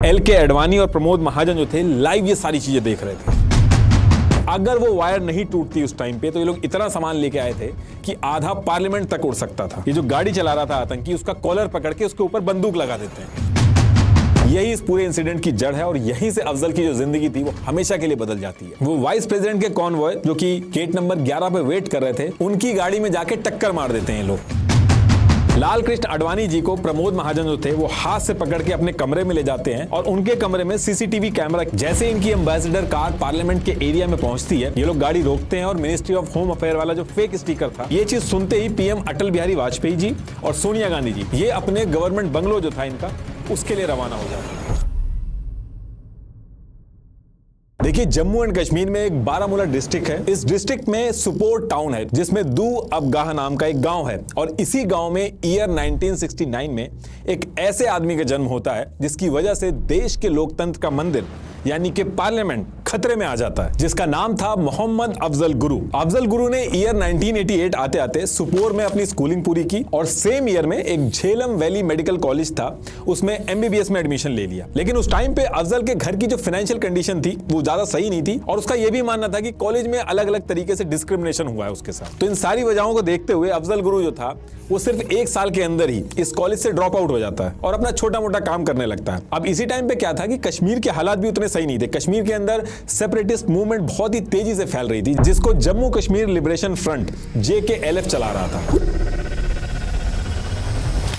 LK Advani और प्रमोद महाजन जो थे लाइव ये सारी चीजें देख रहे थे। अगर वो वायर नहीं टूटती उस टाइम पे तो ये लोग इतना सामान लेके आए थे कि आधा पार्लियामेंट तक उड़ सकता था। ये जो गाड़ी चला रहा था आतंकी, उसका कॉलर पकड़ के उसके ऊपर बंदूक लगा देते हैं। यही इस पूरे इंसिडेंट की जड़ है और यहीं से अफजल की जो जिंदगी थी वो हमेशा के लिए बदल जाती है। वो वाइस प्रेसिडेंट के कॉन्वॉय जो कि गेट नंबर 11 पे वेट कर रहे थे, उनकी गाड़ी में जाके टक्कर मार देते हैं लोग। लाल कृष्ण आडवाणी जी को प्रमोद महाजन जो थे वो हाथ से पकड़ के अपने कमरे में ले जाते हैं और उनके कमरे में सीसीटीवी कैमरा। जैसे इनकी एम्बेसडर कार पार्लियामेंट के एरिया में पहुंचती है, ये लोग गाड़ी रोकते हैं और मिनिस्ट्री ऑफ होम अफेयर वाला जो फेक स्टिकर था, ये चीज सुनते ही पीएम अटल बिहारी वाजपेयी जी और सोनिया गांधी जी ये अपने गवर्नमेंट बंगलो जो था इनका, उसके लिए रवाना हो जाते हैं। देखिए, जम्मू एंड कश्मीर में एक बारामूला डिस्ट्रिक्ट है। इस डिस्ट्रिक्ट में सुपोर टाउन है जिसमें दू अबगाह नाम का एक गांव है और इसी गांव में ईयर 1969 में एक ऐसे आदमी का जन्म होता है जिसकी वजह से देश के लोकतंत्र का मंदिर यानी कि पार्लियामेंट खतरे में आ जाता है, जिसका नाम था मोहम्मद अफजल गुरु। अफजल गुरु ने ईयर 1988 आते आते सुपोर में अपनी स्कूलिंग पूरी की और सेम ईयर में एक झेलम वैली मेडिकल कॉलेज था, उसमें MBBS में एडमिशन ले लिया। लेकिन उस टाइम पे अफजल के घर की जो फाइनेंशियल कंडीशन थी वो ज्यादा सही नहीं थी और उसका यह भी मानना था कि कॉलेज में अलग अलग तरीके से डिस्क्रिमिनेशन हुआ है उसके साथ। तो इन सारी वजहों को देखते हुए अफजल गुरु जो था वो सिर्फ 1 साल के अंदर ही इस कॉलेज से ड्रॉप आउट हो जाता है और अपना छोटा मोटा काम करने लगता है। अब इसी टाइम पे क्या था कि कश्मीर के हालात भी उतने सही नहीं थे। कश्मीर के अंदर सेपरेटिस्ट मूवमेंट बहुत ही तेजी से फैल रही थी, जिसको Jammu Kashmir liberation front JKLF चला रहा था।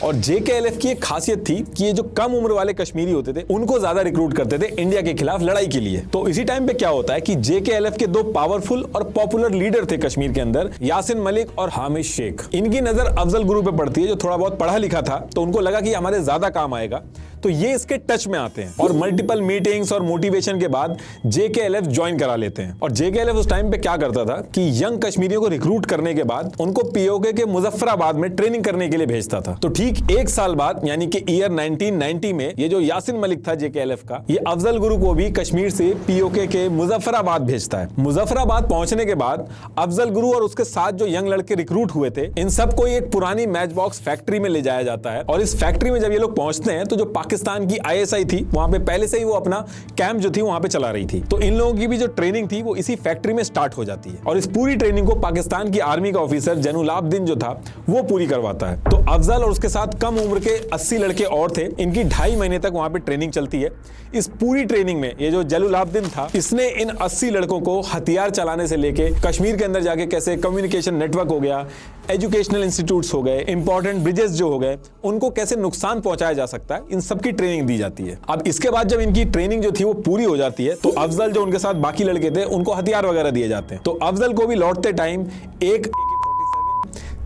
और JKLF की एक खासियत थी कि ये जो कम उम्र वाले कश्मीरी होते थे उनको ज्यादा रिक्रूट करते थे इंडिया के खिलाफ लड़ाई के लिए। तो इसी टाइम पे क्या होता है कि JKLF के 2 पावरफुल और पॉपुलर लीडर थे कश्मीर के अंदर, यासिन मलिक और हामिद शेख। इनकी नजर अफजल गुरु पे पड़ती है जो थोड़ा बहुत पढ़ा लिखा था, तो उनको लगा कि हमारे ज्यादा काम आएगा, तो ये इसके टच में आते हैं और मल्टीपल मीटिंग्स और मोटिवेशन के बाद JKLF ज्वाइन करा लेते हैं। और JKLF उस टाइम पे क्या करता था कि यंग कश्मीरियों को रिक्रूट करने के बाद उनको POK के मुजफ्फराबाद में ट्रेनिंग करने के लिए भेजता था। तो ठीक 1 साल बाद यानी कि ईयर 1990 में ये जो यासिन मलिक था JKLF का, ये अफजल गुरु को भी कश्मीर से POK के मुजफ्फराबाद भेजता है। मुजफ्फराबाद पहुंचने के बाद अफजल गुरु और उसके साथ जो यंग लड़के रिक्रूट हुए थे, इन सबको एक पुरानी मैच बॉक्स फैक्ट्री में ले जाया जाता है और इस फैक्ट्री में जब ये लोग पहुंचते हैं तो जो पाकिस्तान की ISI थी वहां पे पहले से ही वो अपना कैंप जो थी वहां पे चला रही थी। तो इन लोगों की भी जो ट्रेनिंग थी वो इसी फैक्ट्री में स्टार्ट हो जाती है और इस पूरी ट्रेनिंग को पाकिस्तान की आर्मी का ऑफिसर जैनुलाब्दीन जो था वो पूरी करवाता है। तो अफजल और उसके साथ कम उम्र के 80 लड़के और थे, इनकी 2.5 महीने तक वहां पे ट्रेनिंग चलती है। इस पूरी ट्रेनिंग में ये जो जैनुलाब्दीन था, इसने इन 80 लड़कों को हथियार चलाने से लेके कश्मीर के अंदर जाके कैसे कम्युनिकेशन नेटवर्क हो गया, एजुकेशनल इंस्टीट्यूट्स हो गए, इंपॉर्टेंट ब्रिजेस जो हो गए, उनको कैसे नुकसान पहुंचाया जा सकता है, इन सब की ट्रेनिंग दी जाती है। अब इसके बाद जब इनकी ट्रेनिंग जो थी वो पूरी हो जाती है तो अफजल जो उनके साथ बाकी लड़के थे उनको हथियार वगैरह दिए जाते हैं। तो अफजल को भी लौटते टाइम एक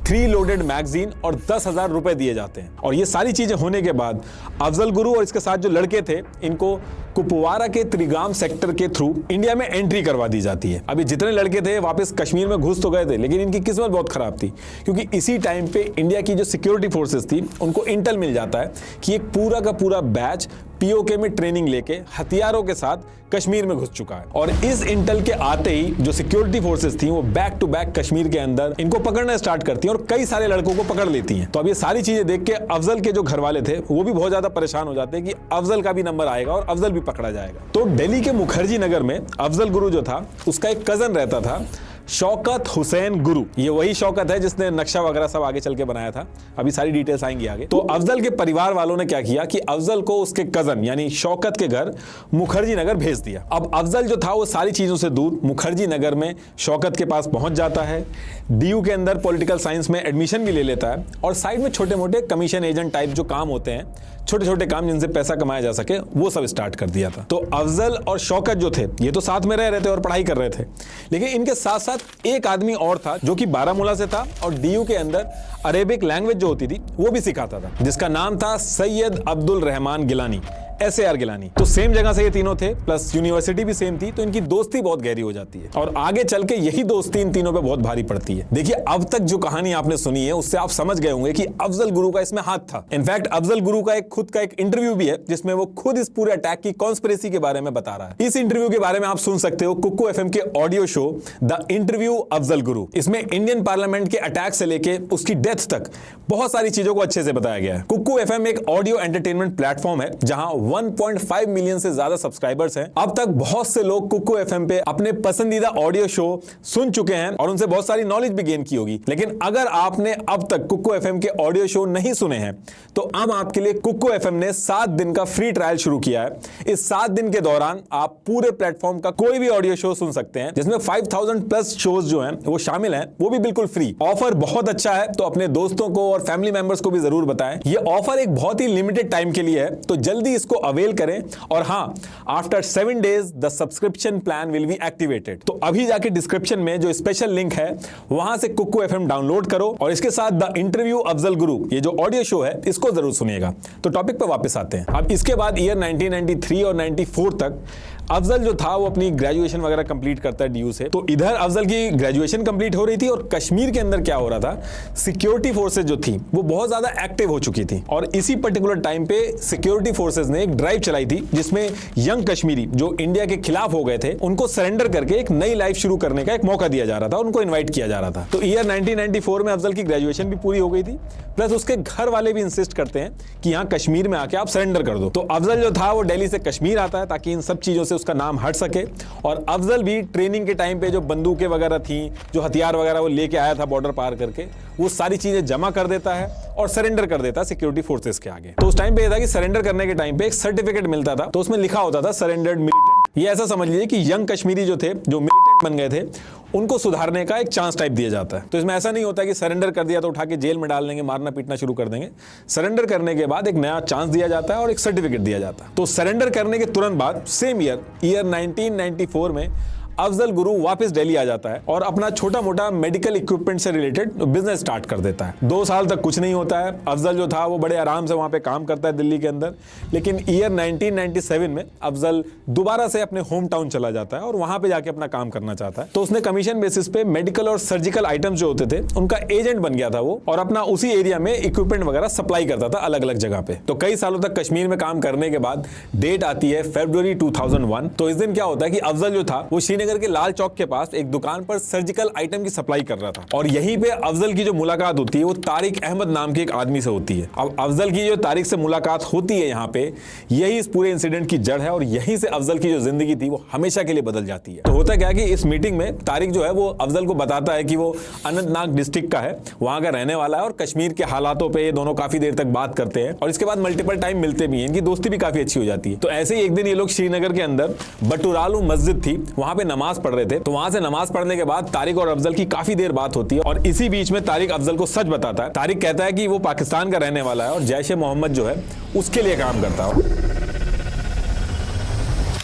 3 लोडेड मैगजीन और 10,000 रुपए दिए जाते हैं। और ये सारी चीजें होने के बाद अफजल गुरु और इसके साथ जो लड़के थे इनको कुपवारा के त्रिगाम सेक्टर के थ्रू इंडिया में एंट्री करवा दी जाती है। अभी जितने लड़के थे वापस कश्मीर में घुस तो गए थे, लेकिन इनकी किस्मत बहुत खराब थी क्योंकि इसी टाइम पे इंडिया की जो सिक्योरिटी फोर्सेस थी उनको इंटेल मिल जाता है कि एक पूरा का पूरा बैच POK में ट्रेनिंग लेके हथियारों के साथ कश्मीर में घुस चुका है। और इस इंटेल के आते ही जो सिक्योरिटी फोर्सेस थी वो बैक टू बैक कश्मीर के अंदर इनको पकड़ना स्टार्ट करती हैं और कई सारे लड़कों को पकड़ लेती हैं। तो अब ये सारी चीजें देख के अफजल के जो घर वाले थे वो भी बहुत ज्यादा परेशान हो जाते हैं कि अफजल का भी नंबर आएगा और अफजल भी पकड़ा जाएगा। तो दिल्ली के मुखर्जी नगर में अफजल गुरु जो था उसका एक कजन रहता था, शौकत हुसैन गुरु। ये वही शौकत है जिसने नक्शा वगैरह सब आगे चल के बनाया था, अभी सारी डिटेल्स आएंगी आगे। तो अफजल के परिवार वालों ने क्या किया कि अफजल को उसके कजन यानी शौकत के घर मुखर्जी नगर भेज दिया। अब अफजल जो था वो सारी चीजों से दूर मुखर्जी नगर में शौकत के पास पहुंच जाता है, DU के अंदर पॉलिटिकल साइंस में एडमिशन भी ले लेता है और साइड में छोटे मोटे कमीशन एजेंट टाइप जो काम होते हैं, छोटे छोटे काम जिनसे पैसा कमाया जा सके, वो सब स्टार्ट कर दिया था। तो अफजल और शौकत जो थे ये तो साथ में रह रहे थे और पढ़ाई कर रहे थे, लेकिन इनके साथ साथ एक आदमी और था जो कि बारामूला से था और DU के अंदर अरेबिक लैंग्वेज जो होती थी वो भी सिखाता था, जिसका नाम था सैयद अब्दुल रहमान गिलानी, SAR गिलानी। तो सेम जगह से ये तीनों थे, प्लस यूनिवर्सिटी भी सेम थी, तो इनकी दोस्ती बहुत गहरी हो जाती है और आगे चल के यही दोस्ती इन तीनों पे बहुत भारी पड़ती है। देखिए, अब तक जो कहानी आपने सुनी है उससे आप समझ गए होंगे कि अफजल गुरु का इसमें हाथ था। इनफैक्ट अफजल गुरु का खुद का एक इंटरव्यू भी है जिसमें वो खुद इस पूरे अटैक की कॉन्स्पिरेसी के बारे में बता रहा है। इस इंटरव्यू के बारे में आप सुन सकते हो कुक्कू FM के audio show the interview Afzal Guru. इसमें इंडियन पार्लियामेंट के अटैक से लेके उसकी डेथ तक बहुत सारी चीजों को अच्छे से बताया गया है। कुक्कू FM एक ऑडियो एंटरटेनमेंट प्लेटफॉर्म है जहां 1.5 मिलियन से ज्यादा सब्सक्राइबर्स हैं। अब तक बहुत से लोग कुकू एफएम पे अपने पसंदीदा ऑडियो शो सुन चुके हैं और उनसे बहुत सारी नॉलेज भी गेन की होगी। लेकिन अगर आपने अब तक कुकू एफएम के ऑडियो शो नहीं सुने हैं तो अब आपके लिए कुकू एफएम ने 7 दिन का फ्री ट्रायल शुरू किया है। इस 7 दिन के दौरान आप पूरे प्लेटफॉर्म का कोई भी ऑडियो शो सुन सकते हैं, जिसमें 5000 प्लस शोज जो हैं वो शामिल हैं, वो भी बिल्कुल फ्री। ऑफर बहुत अच्छा है, तो अपने दोस्तों को और फैमिली मेंबर्स को भी जरूर बताएं। ये ऑफर एक बहुत ही लिमिटेड टाइम के लिए है, तो जल्दी इसको अवेल करें। और हां, after 7 days the subscription plan will be activated. तो अभी जाके डिस्क्रिप्शन में जो स्पेशल लिंक है वहां से कुकू एफएम डाउनलोड करो और इसके साथ द इंटरव्यू अफजल गुरु, ये जो ऑडियो शो है, इसको जरूर सुनिएगा। तो टॉपिक पर वापस आते हैं। अब इसके बाद ईयर 1993 और 94 तक अफजल जो था वो अपनी ग्रेजुएशन वगैरह कंप्लीट करता है डीयू से। तो इधर अफजल की ग्रेजुएशन कंप्लीट हो रही थी और कश्मीर के अंदर क्या हो रहा था, सिक्योरिटी फोर्सेज जो थी वो बहुत ज्यादा एक्टिव हो चुकी थी। और इसी पर्टिकुलर टाइम पे सिक्योरिटी फोर्सेज ने एक ड्राइव चलाई थी जिसमें यंग कश्मीरी जो इंडिया के खिलाफ हो गए थे उनको सरेंडर करके एक नई लाइफ शुरू करने का एक मौका दिया जा रहा था, उनको इन्वाइट किया जा रहा था। तो ईयर 1994 में अफजल की ग्रेजुएशन भी पूरी हो गई थी, प्लस उसके घर वाले भी इंसिस्ट करते हैं कि यहाँ कश्मीर में आके आप सरेंडर कर दो। तो अफजल जो था वो दिल्ली से कश्मीर आता है ताकि इन सब चीजों से उसका नाम हट सके। और अफजल भी ट्रेनिंग के टाइम पे जो बंदूकें वगैरह थी, जो हथियार वगैरह वो लेके आया था बॉर्डर पार करके, वो सारी चीजें जमा कर देता है और सरेंडर कर देता है सिक्योरिटी फोर्सेस के आगे। तो उस टाइम पे ये था कि सरेंडर करने के टाइम पे एक सर्टिफिकेट मिलता था, तो उसमें लिखा होता था सरेंडर्ड मिलिटेंट। ये ऐसा समझ लीजिए कि यंग कश्मीरी जो थे, जो मिलिटेंट बन गए थे, उनको सुधारने का एक चांस टाइप दिया जाता है। तो इसमें ऐसा नहीं होता कि सरेंडर कर दिया तो उठा के जेल में डाल देंगे, मारना पीटना शुरू कर देंगे। सरेंडर करने के बाद एक नया चांस दिया जाता है और एक सर्टिफिकेट दिया जाता है। तो सरेंडर करने के तुरंत बाद सेम ईयर 1994 में अफजल गुरु वापस दिल्ली आ जाता है और अपना छोटा मोटा मेडिकल इक्विपमेंट से रिलेटेड बिजनेस स्टार्ट कर देता है। 2 साल तक कुछ नहीं होता है। अफजल जो था वो बड़े आराम से वहां पे काम करता है दिल्ली के अंदर। लेकिन ईयर 1997 में अफजल दोबारा से अपने होम टाउन चला जाता है और वहां पे जाके अपना काम करना चाहता है। तो उसने कमीशन बेसिस पे मेडिकल और सर्जिकल आइटम्स जो होते थे उनका एजेंट बन गया था वो, और अपना उसी एरिया में इक्विपमेंट वगैरह सप्लाई करता था अलग अलग जगह पे। तो कई सालों तक कश्मीर में काम करने के बाद डेट आती है फरवरी 2001। तो इस दिन क्या होता है कि अफजल जो था वो श्रीनगर के लाल चौक के पास एक दुकान पर सर्जिकल आइटम की सप्लाई कर रहा था। और यहीं पे अफजल की जो मुलाकात होती है वो तारिक अहमद नाम के एक आदमी से होती है। अब अफजल की जो तारिक से मुलाकात होती है यहाँ पे, यही इस पूरे इंसिडेंट की जड़ है और यहीं से अफजल की जो जिंदगी थी वो हमेशा के लिए बदल जाती है। तो होता क्या कि इस मीटिंग में तारिक जो है वो अफजल को बताता है कि वो अनंतनाग डिस्ट्रिक्ट का है, वहां का रहने वाला है और कश्मीर के हालातों पर ये दोनों काफी देर तक बात करते हैं और इसके बाद मल्टीपल टाइम मिलते भी हैं। इनकी दोस्ती भी काफी अच्छी हो जाती है। तो ऐसे ही एक दिन ये लोग श्रीनगर के अंदर बटुरालू मस्जिद थी, वहां पे नमाज पढ़ रहे थे। तो वहां से नमाज पढ़ने के बाद तारिक और अफजल की काफी देर बात होती है और इसी बीच में तारिक अफजल को सच बताता है। तारिक कहता है कि वो पाकिस्तान का रहने वाला है और जैश ए मोहम्मद जो है उसके लिए काम करता है।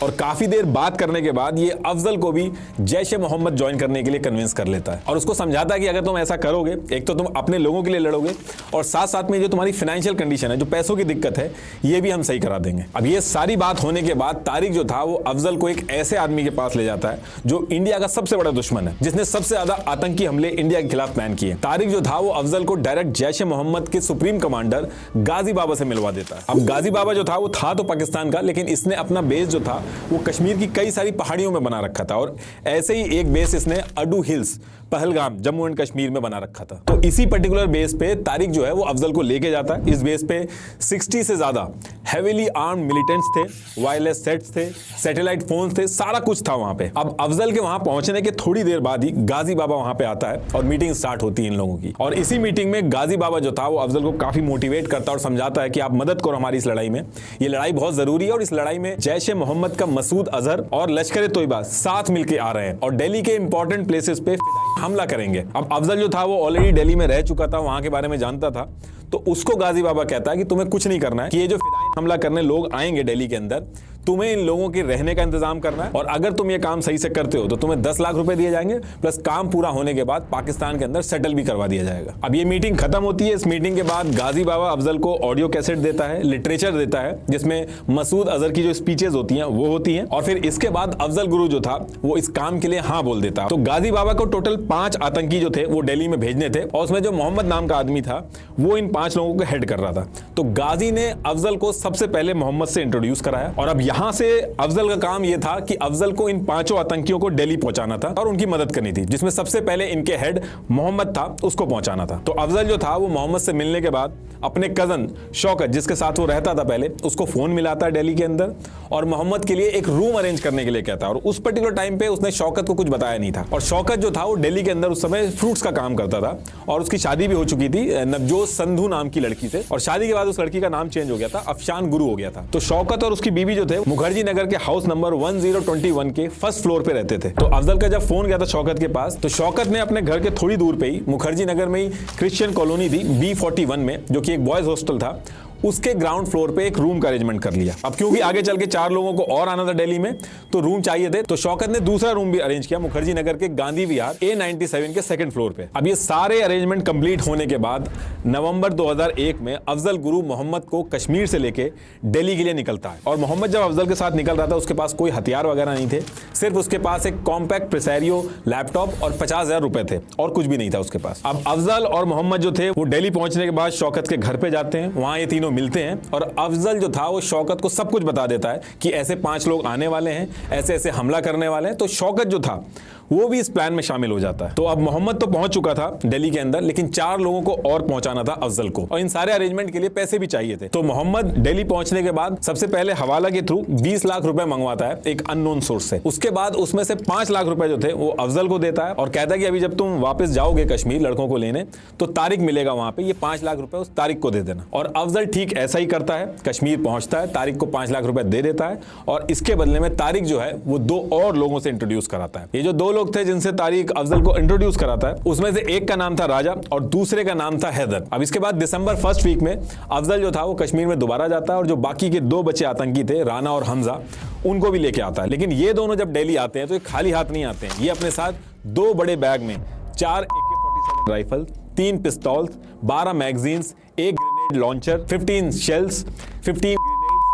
और काफी देर बात करने के बाद ये अफजल को भी जैश ए मोहम्मद ज्वाइन करने के लिए कन्विंस कर लेता है और उसको समझाता है कि अगर तुम ऐसा करोगे, एक तो तुम अपने लोगों के लिए लड़ोगे और साथ साथ में जो तुम्हारी फाइनेंशियल कंडीशन है, जो पैसों की दिक्कत है, ये भी हम सही करा देंगे। अब ये सारी बात होने के बाद तारिक जो था वो अफजल को एक ऐसे आदमी के पास ले जाता है जो इंडिया का सबसे बड़ा दुश्मन है, जिसने सबसे ज्यादा आतंकी हमले इंडिया के खिलाफ प्लान किए। तारिक जो था वो अफजल को डायरेक्ट जैश ए मोहम्मद के सुप्रीम कमांडर गाजी बाबा से मिलवा देता है। अब गाजी बाबा जो था वो था तो पाकिस्तान का, लेकिन इसने अपना बेस जो था वो कश्मीर की कई सारी पहाड़ियों में बना रखा था और ऐसे ही एक बेस इसने ado hills, Pahalgam, Jammu and Kashmir में बना रखा था। तो इसी पर्टिकुलर बेस पे तारिक जो है वो अफजल को लेके जाता है। इस बेस पे 60 से ज्यादा हेवीली आर्म्ड मिलिटेंट्स थे, वायरलेस सेट्स थे, सैटेलाइट फोन्स थे, सारा कुछ था वहां पे। अब अफजल के वहां पहुंचने के थोड़ी देर बाद ही गाजी बाबा वहां पे आता है और मीटिंग स्टार्ट होती है इन लोगों की। और इसी मीटिंग में गाजी बाबा जो था वो अफजल को काफी मोटिवेट करता है और समझाता है कि आप मदद करो हमारी इस लड़ाई में, ये लड़ाई बहुत जरूरी है और इस लड़ाई में जैश ए मोहम्मद का मसूद अजहर और लश्कर तोयबा साथ मिलकर आ रहे हैं और दिल्ली के इंपॉर्टेंट प्लेसेस पे हमला करेंगे। अब अफजल जो था वो ऑलरेडी दिल्ली में रह चुका था, वहां के बारे में जानता था, तो उसको गाजी बाबा कहता है कि तुम्हें कुछ नहीं करना है, कि ये जो फिदायीन हमला करने लोग आएंगे दिल्ली के अंदर, तुम्हें इन लोगों के रहने का इंतजाम करना है और अगर तुम ये काम सही से करते हो तो तुम्हें 10 लाख रुपए दिए जाएंगे, प्लस काम पूरा होने के बाद पाकिस्तान के अंदर सेटल भी करवा दिया जाएगा। अब ये मीटिंग खत्म होती है। इस मीटिंग के बाद गाजी बाबा अफजल को ऑडियो कैसेट देता है, लिटरेचर देता है, जिसमें मसूद अजहर की जो स्पीचेस होती हैं वो होती हैं और फिर इसके बाद अफजल गुरु जो था वो इस काम के लिए हाँ बोल देता। तो गाजी बाबा को टोटल 5 आतंकी जो थे वो दिल्ली में भेजने थे और उसमें जो मोहम्मद नाम का आदमी था वो इन 5 लोगों को हेड कर रहा था। तो गाजी ने अफजल को सबसे पहले मोहम्मद से इंट्रोड्यूस कराया और अब यहां से अफजल का काम यह था कि अफजल को इन 5 आतंकियों को दिल्ली पहुंचाना था और उनकी मदद करनी थी, जिसमें सबसे पहले इनके हेड मोहम्मद था, उसको पहुंचाना था। तो अफजल जो था वो मोहम्मद से मिलने के बाद अपने कजन शौकत, जिसके साथ वो रहता था पहले, उसको फोन मिलाता है दिल्ली के अंदर और मोहम्मद के लिए एक रूम अरेंज करने के लिए कहता है। और उस पर्टिकुलर टाइम पे उसने शौकत को कुछ बताया नहीं था। और शौकत जो था वो दिल्ली के अंदर उस समय फ्रूट्स का काम करता था और उसकी शादी भी हो चुकी थी नवजोत संधू नाम की लड़की से, और शादी के बाद उस लड़की का नाम चेंज हो गया था, अफशान गुरु हो गया था। तो शौकत और उसकी बीवी जो थे मुखर्जी नगर के हाउस नंबर 1021 के फर्स्ट फ्लोर पे रहते थे। तो अफजल का जब फोन गया था शौकत के पास, तो शौकत ने अपने घर के थोड़ी दूर पे ही मुखर्जी नगर में ही क्रिश्चियन कॉलोनी थी B41 में, जो कि एक बॉयज हॉस्टल था, उसके ग्राउंड फ्लोर पे एक रूम का अरेंजमेंट कर लिया। अब क्योंकि आगे चल के 4 लोगों को और आना था दिल्ली में, तो रूम चाहिए थे, तो शौकत ने दूसरा रूम भी अरेंज किया मुखर्जी नगर के गांधी विहार A97 के सेकंड फ्लोर पे। अब ये सारे अरेंजमेंट कंप्लीट होने के बाद नवंबर 2001 में अफजल गुरु मोहम्मद को कश्मीर से लेके दिल्ली के लिए निकलता है। और मोहम्मद जब अफजल के साथ निकल रहा था, उसके पास कोई हथियार वगैरह नहीं थे, सिर्फ उसके पास एक कॉम्पैक्ट प्रेसेरियो लैपटॉप और 50,000 रुपए थे, और कुछ भी नहीं था उसके पास। अब अफजल और मोहम्मद जो थे वो दिल्ली पहुंचने के बाद शौकत के घर पे जाते हैं, वहां ये तीनों मिलते हैं और अफजल जो था वो शौकत को सब कुछ बता देता है कि ऐसे 5 लोग आने वाले हैं, ऐसे ऐसे हमला करने वाले हैं। तो शौकत जो था वो भी इस प्लान में शामिल हो जाता है। तो अब मोहम्मद तो पहुंच चुका था दिल्ली के अंदर, लेकिन 4 लोगों को और पहुंचाना था अफजल को, और इन सारे अरेंजमेंट के लिए पैसे भी चाहिए थे। तो मोहम्मद दिल्ली पहुंचने के बाद सबसे पहले हवाला के थ्रू 20 लाख रुपए मंगवाता है एक अननोन सोर्स से। उसके बाद उसमें से 5 लाख रुपए जो थे वो अफजल को देता है और कहता है कि अभी जब तुम वापस जाओगे कश्मीर लड़कों को लेने, तो तारिक मिलेगा वहां पे, ये 5 लाख रुपए उस तारिक को दे देना। और अफजल ठीक ऐसा ही करता है, कश्मीर पहुंचता है, तारिक को 5 लाख रुपए दे देता है और इसके बदले में तारिक जो है वो 2 और लोगों से इंट्रोड्यूस कराता है। ये जो 2 लोग थे जिनसे तारिक अफजल को इंट्रोड्यूस कराता है, उसमें से एक का नाम था राजा और दूसरे का नाम था हैदर। अब इसके बाद दिसंबर फर्स्ट वीक में अफजल जो था वो कश्मीर में दोबारा जाता है और जो बाकी के 2 बचे आतंकी थे, राना और हमजा, उनको भी लेके आता है। लेकिन ये दोनों जब दिल्ली आते हैं तो ये खाली हाथ नहीं आते हैं, ये अपने साथ 2 बड़े बैग में 4 AK-47 rifle, 3 पिस्तौल्स, 12 magazines, 1 grenade launcher, 15 shells, 15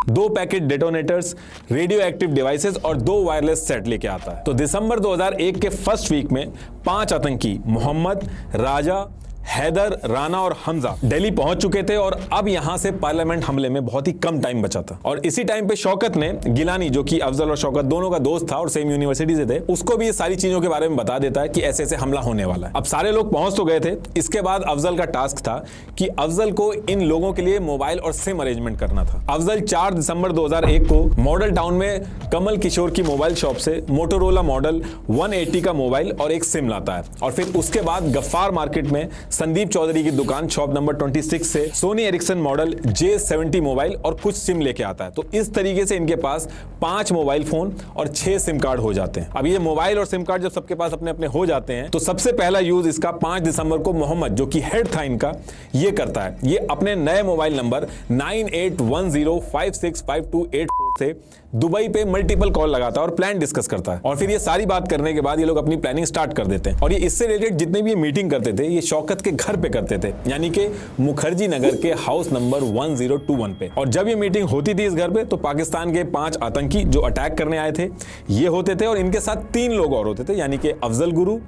2 packet detonators, radio active devices और 2 वायरलेस सेट लेके आता है। तो दिसंबर 2001 के फर्स्ट वीक में 5 आतंकी मोहम्मद, राजा, हैदर, राना और हमजा दिल्ली पहुंच चुके थे और अब यहां से पार्लियामेंट हमले में बहुत ही कम टाइम बचा था। और इसी टाइम पे शौकत ने गिलानी, जो कि अफजल और शौकत दोनों का दोस्त था और सेम यूनिवर्सिटी से थे, उसको भी ये सारी चीजों के बारे में बता देता है कि ऐसे ऐसे हमला होने वाला है। अब सारे लोग पहुंच तो गए थे। इसके बाद अफजल का टास्क था कि अफजल को इन लोगों के लिए मोबाइल और सिम अरेंजमेंट करना था। अफजल 4 दिसंबर 2001 को मॉडल टाउन में कमल किशोर की मोबाइल शॉप से मोटोरोला मॉडल 180 का मोबाइल और एक सिम लाता है। और फिर उसके बाद गफ्फार मार्केट में संदीप चौधरी की दुकान शॉप नंबर 26 से Sony Ericsson model J70 mobile और कुछ सिम लेके आता है। तो इस तरीके से इनके पास 5 मोबाइल फोन और 6 सिम कार्ड हो जाते हैं। अब ये मोबाइल और सिम कार्ड जब सबके पास अपने अपने हो जाते हैं, तो सबसे पहला यूज इसका 5 दिसंबर को मोहम्मद, जो कि हेड था इनका, ये करता है। ये अपने नए मोबाइल नंबर 9810565284 से दुबई पे मल्टीपल कॉल लगाता है और प्लान डिस्कस करता है। और फिर ये सारी बात करने के बाद ये लोग अपनी प्लानिंग स्टार्ट कर देते हैं। और ये इससे रिलेटेड जितने भी ये मीटिंग करते थे, ये शौकत के घर पे करते थे, यानी कि मुखर्जी नगर के हाउस नंबर 1021 पे। और जब ये मीटिंग होती थी इस घर पे, तो पाकिस्तान के 5 आतंकी जो अटैक करने आए थे ये होते थे और इनके साथ 3 लोग और होते थे, यानी कि अफजल गुरु,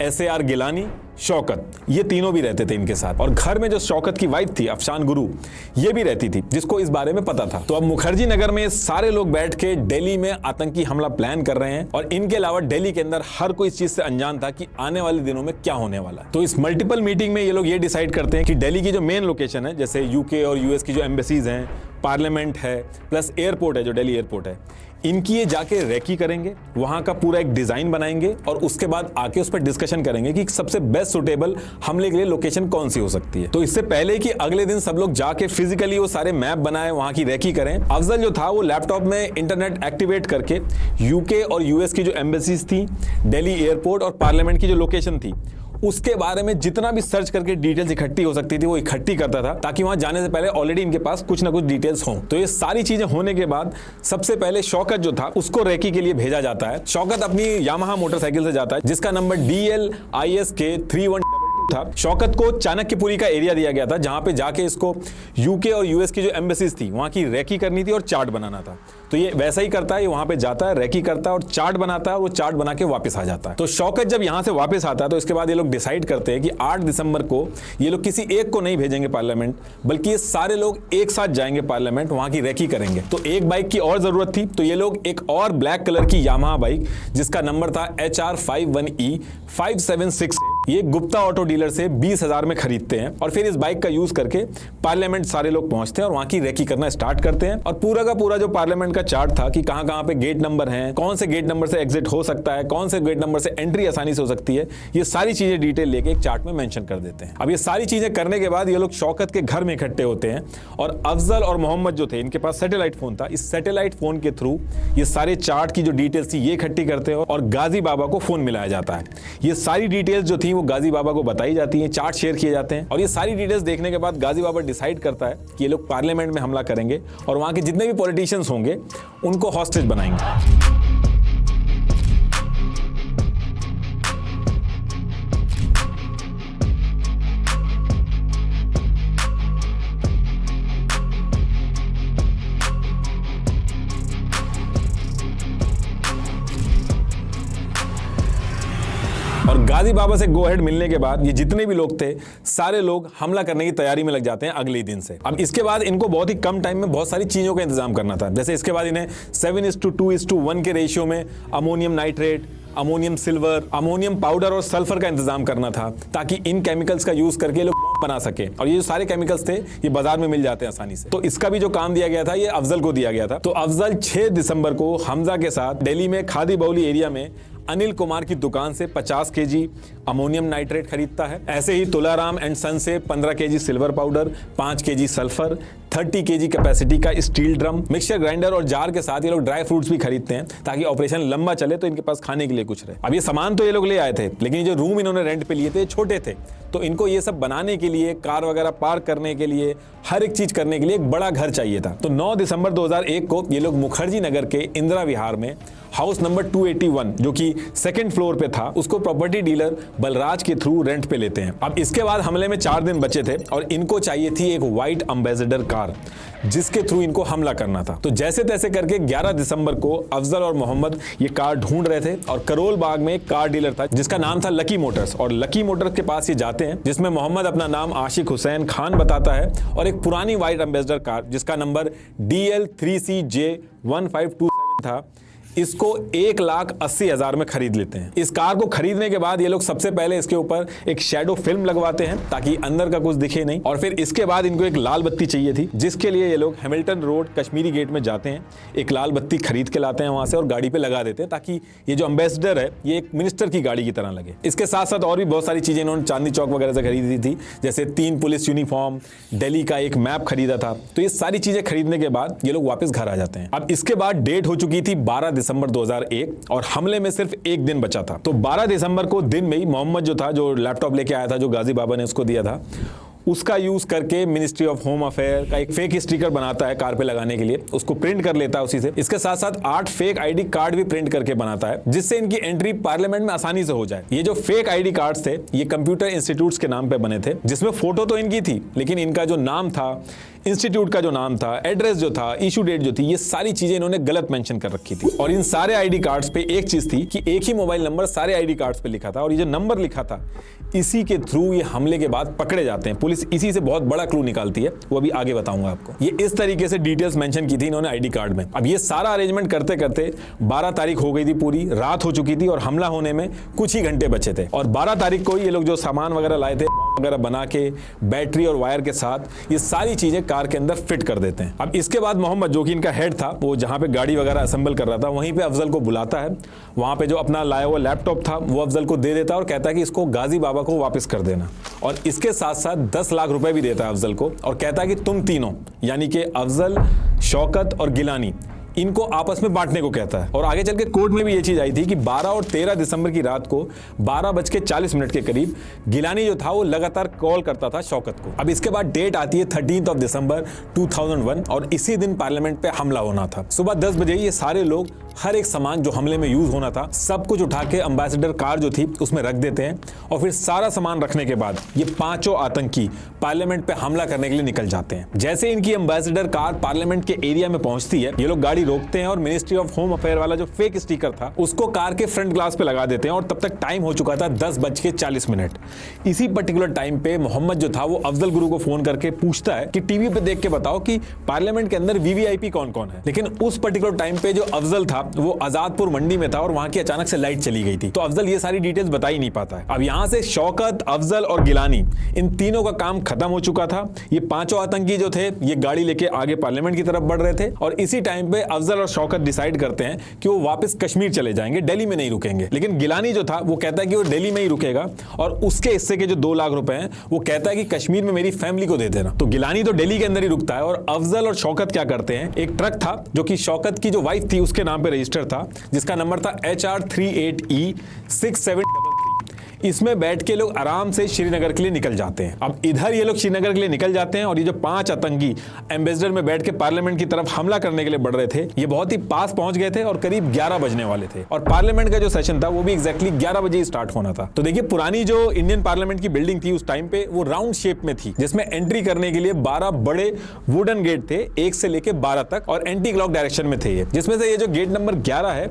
SAR गिलानी, शौकत, ये तीनों भी रहते थे इनके साथ। और घर में जो शौकत की वाइफ थी अफशान गुरु, ये भी रहती थी, जिसको इस बारे में पता था। तो अब मुखर्जी नगर में सारे लोग बैठ के दिल्ली में आतंकी हमला प्लान कर रहे हैं और इनके अलावा दिल्ली के अंदर हर कोई इस चीज से अनजान था कि आने वाले दिनों में क्या होने वाला। तो इस मल्टीपल मीटिंग में ये लोग ये डिसाइड करते हैं कि दिल्ली की जो मेन लोकेशन है, जैसे UK और US की जो एम्बेसीज हैं, पार्लियामेंट है, प्लस एयरपोर्ट है जो दिल्ली एयरपोर्ट है, इनकी ये जाके रैकी करेंगे, वहां का पूरा एक डिजाइन बनाएंगे और उसके बाद आके उस पर डिस्कशन करेंगे कि सबसे बेस्ट सुटेबल हमले के लिए लोकेशन कौन सी हो सकती है। तो इससे पहले कि अगले दिन सब लोग जाके फिजिकली वो सारे मैप बनाए, वहां की रैकी करें, अफजल जो था वो लैपटॉप में इंटरनेट एक्टिवेट करके UK और US की जो एम्बेसीज थी, दिल्ली एयरपोर्ट और पार्लियामेंट की जो लोकेशन थी, उसके बारे में जितना भी सर्च करके डिटेल्स इकट्ठी हो सकती थी वो इकट्ठी करता था, ताकि वहां जाने से पहले ऑलरेडी इनके पास कुछ ना कुछ डिटेल्स हों। तो ये सारी चीजें होने के बाद सबसे पहले शौकत जो था उसको रैकी के लिए भेजा जाता है। शौकत अपनी यामाहा मोटरसाइकिल से जाता है, जिसका नंबर DL ISK 3122 था। शौकत को चाणक्यपुरी का एरिया दिया गया था जहां पे जाके इसको यूके और यूएस की जो एम्बेसीज थी वहां की रेकी करनी थी और चार्ट बनाना था। तो ये वैसा ही करता है, ये वहां पे जाता है, रेकी करता है और चार्ट बनाता है, वो चार्ट बना के वापस आ जाता है। तो शौकत जब यहां से वापस आता है तो इसके बाद ये लोग डिसाइड करते हैं कि 8 दिसंबर को ये लोग किसी एक को नहीं भेजेंगे पार्लियामेंट, बल्कि ये सारे लोग एक साथ जाएंगे पार्लियामेंट, वहां की रेकी करेंगे। तो एक बाइक की और जरूरत थी, तो ये लोग एक और ब्लैक कलर की यामाहा बाइक जिसका नंबर था HR51E 576 ये गुप्ता ऑटो डीलर से 20,000 में खरीदते हैं और फिर इस बाइक का यूज करके पार्लियामेंट सारे लोग पहुंचते हैं और वहां की रेकी करना स्टार्ट करते हैं। और पूरा का पूरा जो पार्लियामेंट का चार्ट था कि कहां कहां पे गेट नंबर हैं, कौन से गेट नंबर से एग्जिट हो सकता है, कौन से गेट नंबर से एंट्री आसानी से हो सकती है, ये सारी चीजें डिटेल लेके एक चार्ट में मेंशन कर देते हैं। अब ये सारी चीजें करने के बाद ये लोग शौकत के घर में इकट्ठे होते हैं और अफजल और मोहम्मद जो थे इनके पास सैटेलाइट फोन था, इस सैटेलाइट फोन के थ्रू ये सारे चार्ट की जो डिटेल्स थी ये इकट्ठी करते हैं और गाजी बाबा को फोन मिलाया जाता है। ये सारी डिटेल्स जो थी वो गाजी बाबा को बताई जाती हैं, चार्ट शेयर किए जाते हैं और ये सारी डिटेल्स देखने के बाद गाजी बाबा डिसाइड करता है कि ये लोग पार्लियामेंट में हमला करेंगे और वहां के जितने भी पॉलिटिशियंस होंगे उनको हॉस्टेज बनाएंगे। और गाजी बाबा से गो हेड मिलने के बाद ये जितने भी लोग थे सारे लोग हमला करने की तैयारी में लग जाते हैं अगले ही दिन से। अब इसके बाद इनको बहुत ही कम टाइम में बहुत सारी चीजों का इंतजाम करना था। जैसे इसके बाद इन्हें 7:2:1 के रेशियो में ammonium nitrate, ammonium silver, ammonium powder और सल्फर का इंतजाम करना था ताकि इन केमिकल्स का यूज करके लोग बना सके। और ये जो सारे केमिकल्स थे ये बाजार में मिल जाते हैं आसानी से। तो इसका भी जो काम दिया गया था ये अफजल को दिया गया था। तो अफजल 6 दिसंबर को हमजा के साथ दिल्ली में खादी बाउली एरिया में अनिल कुमार की दुकान से 50 केजी अमोनियम नाइट्रेट खरीदता है। ऐसे ही तुलाराम एंड सन से 15 KG silver powder, 5 KG sulphur, 30 KG capacity का स्टील ड्रम, मिक्सचर ग्राइंडर और जार के साथ ये लोग ड्राई फ्रूट्स भी खरीदते हैं ताकि ऑपरेशन लंबा चले तो इनके पास खाने के लिए कुछ रहे। अब ये सामान तो ये लोग ले आए थे, लेकिन ये जो रूम इन्होंने रेंट पे लिए थे छोटे थे, तो इनको ये सब बनाने के लिए, कार वगैरह पार्क करने के लिए, हर एक चीज करने के लिए एक बड़ा घर चाहिए था। तो 9 दिसंबर 2001 को ये लोग मुखर्जी नगर के इंदिरा विहार में हाउस नंबर 281 जो कि 2nd फ्लोर पे था उसको प्रॉपर्टी डीलर बलराज के थ्रू रेंट पे लेते हैं। अब इसके बाद हमले में 4 दिन बचे थे और इनको चाहिए थी एक व्हाइट एम्बेसडर कार जिसके थ्रू इनको हमला करना था। तो जैसे तैसे करके 11 दिसंबर को अफजल और मोहम्मद ये कार ढूंढ रहे थे और करोल बाग में एक कार डीलर था जिसका नाम था लकी मोटर्स, और लकी मोटर्स के पास ये जाते हैं जिसमें मोहम्मद अपना नाम आशिक हुसैन खान बताता है और एक पुरानी व्हाइट एम्बेसडर कार जिसका नंबर DL3CJ1527 था इसको 1,80,000 में खरीद लेते हैं। इस कार को खरीदने के बाद ये लोग सबसे पहले इसके ऊपर एक शैडो फिल्म लगवाते हैं ताकि अंदर का कुछ दिखे नहीं, और फिर इसके बाद इनको एक लाल बत्ती चाहिए थी जिसके लिए ये लोग हैमिल्टन रोड कश्मीरी गेट में जाते हैं, एक लाल बत्ती खरीद के लाते हैं वहां से और गाड़ी पे लगा देते हैं ताकि ये जो एम्बेसडर है ये एक मिनिस्टर की गाड़ी की तरह लगे। इसके साथ साथ और भी बहुत सारी चीजें इन्होंने चांदनी चौक वगैरह से खरीदी थी, जैसे 3 पुलिस यूनिफॉर्म, दिल्ली का एक मैप खरीदा था। तो ये सारी चीजें खरीदने के बाद ये लोग वापस घर आ जाते हैं। अब इसके बाद डेट हो चुकी थी 12 दिसंबर 2001 और हमले में सिर्फ 1 दिन बचा था। तो 12 दिसंबर को दिन में ही मोहम्मद जो था, जो लैपटॉप लेके आया था जो गाजी बाबा ने उसको दिया था, उसका यूज करके मिनिस्ट्री ऑफ होम अफेयर का एक फेक स्टिकर बनाता है कार पे लगाने के लिए, उसको प्रिंट कर लेता है उसी से। इसके साथ साथ 8 फेक आईडी कार्ड भी प्रिंट करके बनाता है जिससे इनकी एंट्री पार्लियामेंट में आसानी से हो जाए। ये जो फेक आईडी कार्ड्स थे ये कंप्यूटर इंस्टीट्यूट्स के नाम पे बने थे जिसमें फोटो तो इनकी थी लेकिन इनका जो नाम था, इंस्टीट्यूट का जो नाम था, एड्रेस जो था, इशू डेट जो थी, ये सारी चीजें इन्होंने गलत मेंशन कर रखी थी। और इन सारे आईडी कार्ड्स पे एक चीज थी कि एक ही मोबाइल नंबर सारे आईडी कार्ड्स पे लिखा था और ये जो नंबर लिखा था इसी के थ्रू ये हमले के बाद पकड़े जाते हैं। पुलिस इसी से बहुत बड़ा क्लू निकालती है, वो अभी आगे बताऊंगा आपको। ये इस तरीके से डिटेल्स मेंशन की थी इन्होंने आईडी कार्ड में। अब ये सारा अरेंजमेंट करते करते 12 तारीख हो गई थी, पूरी रात हो चुकी थी और हमला होने में कुछ ही घंटे बचे थे। और 12 तारीख को ये लोग जो सामान वगैरह लाए थे वगैरह बना के बैटरी और वायर के साथ ये सारी चीजें कार के अंदर फिट कर देते हैं। अब इसके बाद मोहम्मद जो कि इनका हेड था, वो जहां पे गाड़ी वगैरह असेंबल कर रहा था वहीं पे अफजल को बुलाता है। वहां पे जो अपना लाया हुआ लैपटॉप था वो अफजल को दे देता है और कहता है कि इसको गाजी बाबा को वापस कर देना, और इसके साथ साथ 10 लाख रुपए भी देता है अफजल को और कहता है कि तुम तीनों यानी कि अफजल, शौकत और गिलानी इनको आपस में बांटने को कहता है। और आगे चल के कोर्ट में भी ये चीज आई थी कि 12 और 13 दिसंबर की रात को 12:40 के करीब गिलानी जो था वो लगातार कॉल करता था शौकत को। अब इसके बाद डेट आती है 13 दिसंबर 2001 और इसी दिन पार्लियामेंट पे हमला होना था। सुबह 10 बजे ये सारे लोग हर एक सामान जो हमले में यूज होना था सब कुछ उठा के एम्बेसडर कार जो थी उसमें रख देते हैं और फिर सारा सामान रखने के बाद ये पांचों आतंकी पार्लियामेंट पे हमला करने के लिए निकल जाते हैं। जैसे इनकी एम्बेसडर कार पार्लियामेंट के एरिया में पहुंचती है, ये लोग गाड़ी रोकते हैं और मिनिस्ट्री ऑफ होम अफेयर वाला जो फेक स्टिकर था उसको कार के फ्रंट ग्लास पे लगा देते हैं और तब तक टाइम हो चुका था 10:40। इसी पर्टिकुलर टाइम पे मोहम्मद जो था वो अफजल गुरु को फोन करके पूछता है कि टीवी पे देख के बताओ कि पार्लियामेंट के अंदर वीवीआईपी कौन कौन है। लेकिन उस पर्टिकुलर टाइम पे जो अफजल था वो आजादपुर मंडी में था और वहां की अचानक से लाइट चली गई थी, तो अफजल ये सारी डिटेल्स बता ही नहीं पाता है। अब यहां से शौकत, अफजल और गिलानी इन तीनों का काम खत्म हो चुका था। ये पांचों आतंकी जो थे ये गाड़ी लेके आगे पार्लियामेंट की तरफ बढ़ रहे थे और इसी टाइम पे अफजल और शौकत डिसाइड करते हैं कि वो वापस कश्मीर चले जाएंगे, दिल्ली में नहीं रुकेंगे। लेकिन गिलानी जो था वो कहता है कि वो दिल्ली में ही रुकेगा और उसके हिस्से के जो 2 लाख रुपए हैं वो कहता है कि कश्मीर में मेरी फैमिली को दे देना। तो गिलानी तो दिल्ली के अंदर ही रुकता है और अफजल और शौकत क्या करते हैं, एक ट्रक था जो कि शौकत की जो वाइफ थी उसके नाम पे रजिस्टर था जिसका नंबर था HR38E6733। इसमें बैठ के लोग आराम से श्रीनगर के लिए निकल जाते हैं। अब इधर ये लोग श्रीनगर के लिए निकल जाते हैं और ये जो 5 आतंकी एम्बेसडर में बैठ के पार्लियामेंट की तरफ हमला करने के लिए बढ़ रहे थे ये बहुत ही पास पहुंच गए थे और करीब 11 बजने वाले थे और पार्लियामेंट का जो सेशन था वो भी एग्जैक्टली 11 बजे ही स्टार्ट होना था। तो देखिए पुरानी जो इंडियन पार्लियामेंट की बिल्डिंग थी उस टाइम पे वो राउंड शेप में थी जिसमें एंट्री करने के लिए 12 बड़े वुडन गेट थे 1 से लेके 12 तक और एंटी क्लॉक डायरेक्शन में थे ये, जिसमें से ये जो गेट नंबर 11 है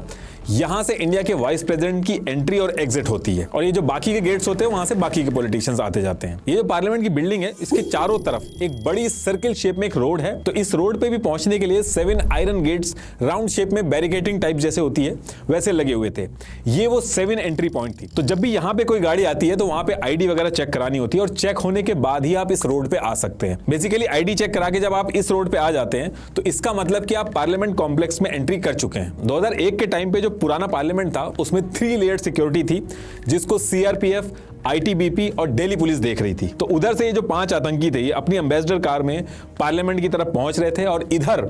यहां से इंडिया के वाइस प्रेसिडेंट की एंट्री और एग्जिट होती है और ये जो बाकी के गेट्स होते हैं वहां से बाकी के पॉलिटिशियंस आते जाते हैं। ये जो पार्लियामेंट की बिल्डिंग है इसके चारों तरफ एक बड़ी सर्किल शेप में एक रोड है, तो इस रोड पे भी पहुंचने के लिए 7 आयरन गेट्स राउंड शेप में बैरिकेडिंग टाइप जैसे होती है वैसे लगे हुए थे। ये वो 7 एंट्री पॉइंट थी। तो जब भी यहां पे कोई गाड़ी आती है तो वहां पे आईडी वगैरह चेक करानी होती है और चेक होने के बाद ही आप इस रोड पे आ सकते हैं। बेसिकली आईडी चेक करा के जब आप इस रोड पे आ जाते हैं तो इसका मतलब कि आप पार्लियामेंट कॉम्प्लेक्स में एंट्री कर चुके हैं। 2001 के टाइम पे जो पुराना पार्लियामेंट था उसमें 3 लेयर्ड सिक्योरिटी थी जिसको सीआरपीएफ, आईटीबीपी और दिल्ली पुलिस देख रही थी। तो उधर से ये जो 5 आतंकी थे ये अपनी एम्बेसडर कार में पार्लियामेंट की तरफ पहुंच रहे थे और इधर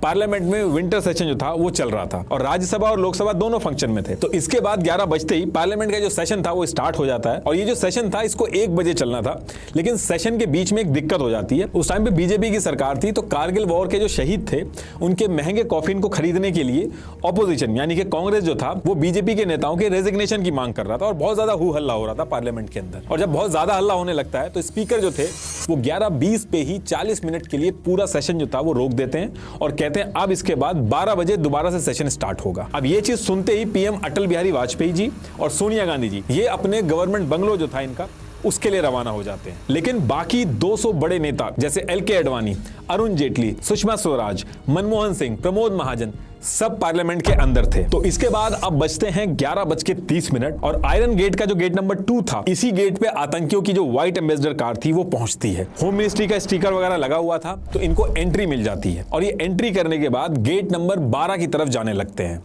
पार्लियामेंट में विंटर सेशन जो था वो चल रहा था और राज्यसभा और लोकसभा दोनों फंक्शन में थे। तो इसके बाद 11 बजते ही पार्लियामेंट का जो सेशन था वो स्टार्ट हो जाता है और ये जो सेशन था इसको 1 बजे चलना था, लेकिन सेशन के बीच में एक दिक्कत हो जाती है। उस टाइम पे बीजेपी की सरकार थी तो कारगिल वॉर के जो शहीद थे उनके महंगे कॉफिन को खरीदने के लिए ऑपोजिशन यानी कि कांग्रेस जो था वो बीजेपी के नेताओं के रेजिग्नेशन की मांग कर रहा था और बहुत ज्यादा हु हल्ला हो रहा था पार्लियामेंट के अंदर। और जब बहुत ज्यादा हल्ला होने लगता है तो स्पीकर जो थे वो 11:20 पे ही 40 मिनट के लिए पूरा सेशन जो था वो रोक देते हैं और कहते हैं अब इसके बाद 12 बजे दोबारा से सेशन स्टार्ट होगा। अब ये चीज सुनते ही पीएम अटल बिहारी वाजपेयी जी और सोनिया गांधी जी ये अपने गवर्नमेंट बंगलो जो था इनका उसके लिए रवाना हो जाते हैं। लेकिन बाकी 200 बड़े नेता जैसे एलके आडवाणी, अरुण जेटली, सुषमा स्वराज, मनमोहन सिंह, प्रमोद महाजन सब पार्लियामेंट के अंदर थे। तो इसके बाद अब बजते हैं 11:30 और आयरन गेट का जो गेट नंबर 2 था इसी गेट पे आतंकियों की जो व्हाइट एम्बेसडर कार थी वो पहुंचती है। होम मिनिस्ट्री का स्टिकर वगैरह लगा हुआ था तो इनको एंट्री मिल जाती है और ये एंट्री करने के बाद गेट नंबर 12 की तरफ जाने लगते हैं।